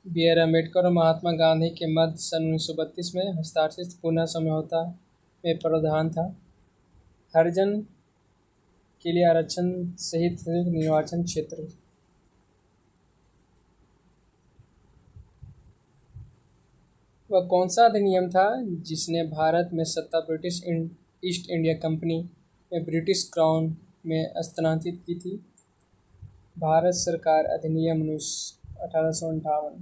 B are Ambedkar और महात्मा गांधी के मध्य सन 1932 में हस्ताक्षरित पुनः समझौता में प्रावधान था हरिजन के लिए आरक्षण सहित संयुक्त निर्वाचन क्षेत्र। वह कौन सा अधिनियम था जिसने भारत में सत्ता ब्रिटिश ईस्ट इंडिया कंपनी में ब्रिटिश क्राउन में स्थानांतरित की थी? भारत सरकार अधिनियम 1858।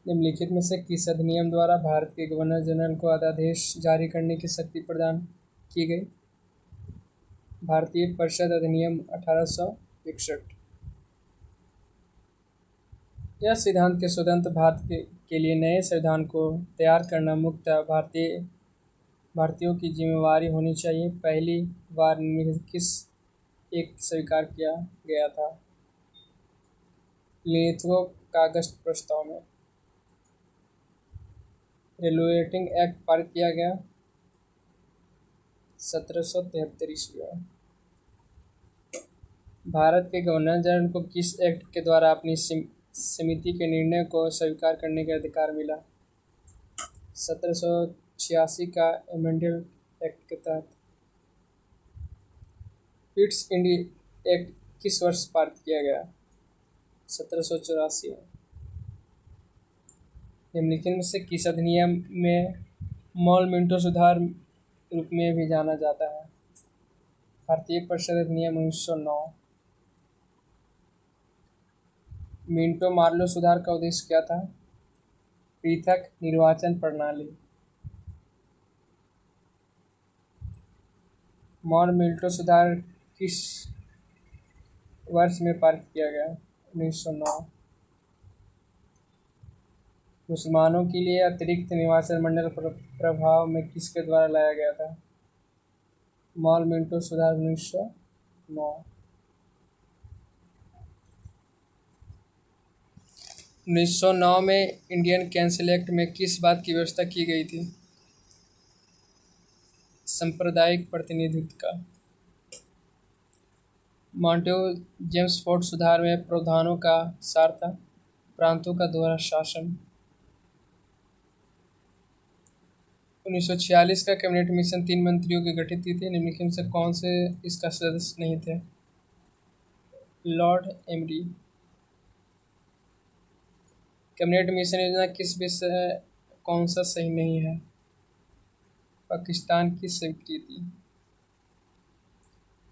निम्नलिखित में से किस अधिनियम द्वारा भारत के गवर्नर जनरल को अध्यादेश जारी करने की शक्ति प्रदान की गई? भारतीय परिषद अधिनियम 1861। यह सिद्धांत के स्वतंत्र भारत के लिए नए संविधान को तैयार करना मुक्त भारतीयों की जिम्मेवारी होनी चाहिए। पहली बार निम्नलिखित किस एक स्वीकार किया गया था? लिथुओ का अगस्त प्रस्ताव में। रेगुलेटिंग एक्ट पारित किया गया 1773 ईस्वी में। भारत के गवर्नर जनरल को किस एक्ट के द्वारा अपनी समिति के निर्णय को स्वीकार करने का अधिकार मिला? 1786 का एमेंडमेंट एक्ट के तहत। ईस्ट इंडिया एक्ट किस वर्ष पारित किया गया? 1784 में। निम्नलिखित में से किस अधिनियम में मॉल मिंटो सुधार रूप में भी जाना जाता है? भारतीय परिषद अधिनियम 1909। मिंटो मार्लो सुधार का उद्देश्य क्या था? पृथक निर्वाचन प्रणाली। मॉल मिंटो सुधार किस वर्ष में पारित किया गया? 1909। मुसलमानों के लिए अतिरिक्त निर्वाचन मंडल प्रभाव में किसके द्वारा लाया गया था? मॉल मिंटो सुधार 1909। 1909 में इंडियन कैंसल एक्ट में किस बात की व्यवस्था की गई थी? सांप्रदायिक प्रतिनिधित्व का। मॉन्टेगू जेम्सफोर्ड सुधार में प्रावधानों का सार था प्रांतों का दोहरा शासन। 1946 का कैबिनेट मिशन 3 मंत्रियों की गठित की थी। निम्नलिखित में से कौन से इसका सदस्य नहीं थे? Lord emery. कैबिनेट मिशन योजना किस विषय कौन सा सही नहीं है? पाकिस्तान की स्वीकृति।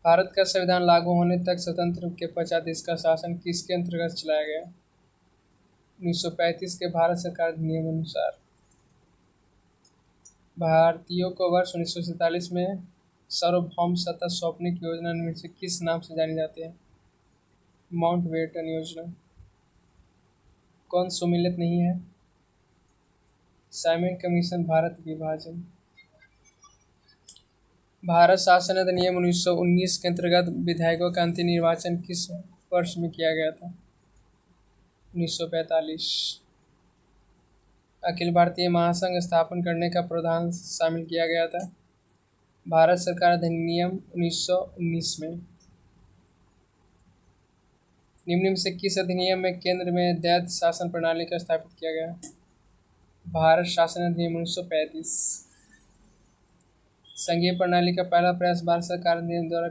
भारत का संविधान लागू होने तक स्वतंत्र के पश्चात इसका शासन किसके अंतर्गत चलाया गया? 1935 के भारत सरकार अधिनियम अनुसार। भारतीयों को वर्ष 1947 में सार्वभौम सत्ता सौंपने की योजना में से किस नाम से जानी जाती है? माउंटबेटन योजना। कौन सुमेलित नहीं है? Simon commission. भारत विभाजन। भारत शासन अधिनियम 1919 के अंतर्गत विधायकों का अंतिम निर्वाचन किस वर्ष में किया गया था? 1945। अखिल भारतीय महासंघ स्थापन करने का प्रावधान शामिल किया गया था भारत सरकार अधिनियम 1919 में। निम्न में से किस अधिनियम में केंद्र में द्वैध शासन प्रणाली का स्थापित किया गया? भारत शासन अधिनियम 1935। संघीय प्रणाली का पहला प्रयास भारत सरकार अधिनियम द्वारा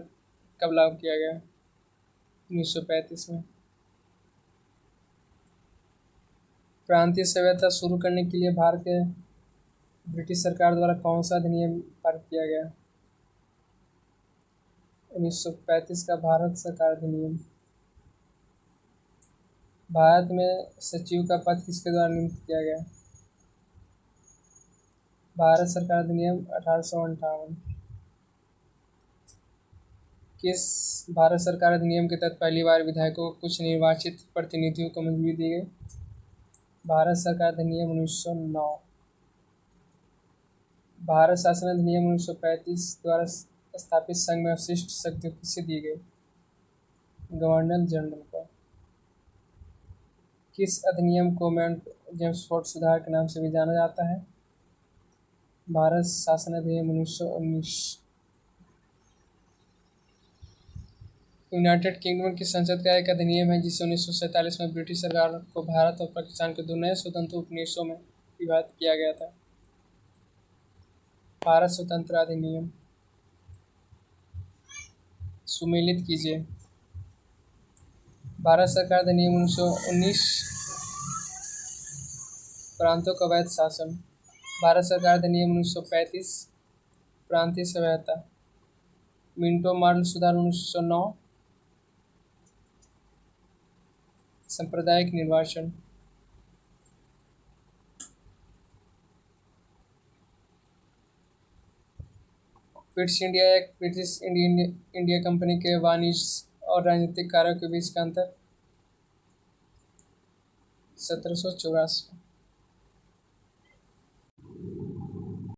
कब लागू किया गया? 1935 में। प्रांतीय सभ्यता शुरू करने के लिए भारत के ब्रिटिश सरकार द्वारा कौन सा अधिनियम पारित किया गया? 1935 का भारत सरकार अधिनियम। भारत में सचिव का पद किसके द्वारा नियुक्त किया गया? भारत सरकार अधिनियम 1858। किस भारत सरकार अधिनियम के तहत पहली बार विधायकों को कुछ निर्वाचित प्रतिनिधियों को मंजूरी दी गई? भारत सरकार अधिनियम 1909। भारत शासन अधिनियम 1935 द्वारा स्थापित संघ में अवशिष्ट शक्ति किसे दी गई? गवर्नर जनरल को। किस अधिनियम को माउंट जेम्सफोर्ड सुधार के नाम से भी जाना जाता है? भारत शासन अधिनियम 1919। यूनाइटेड किंगडम की संसद का एक अधिनियम है जिसे 1947 में ब्रिटिश सरकार को भारत और पाकिस्तान के दो नए स्वतंत्र उपनिवेशों में विभाजित किया गया था। भारत स्वतंत्र अधिनियम सुमेलित कीजिए। भारत सरकार अधिनियम 1919 प्रांतों का अवैध शासन। भारत सरकार अधिनियम 1935 प्रांतीय स्वायत्तता। मिंटो मॉडल सुधार 1909 सांप्रदायिक निर्वाचन। British India act British India company के वाणिज्य और राजनीतिक कार्यों के बीच का अंतर। 1784।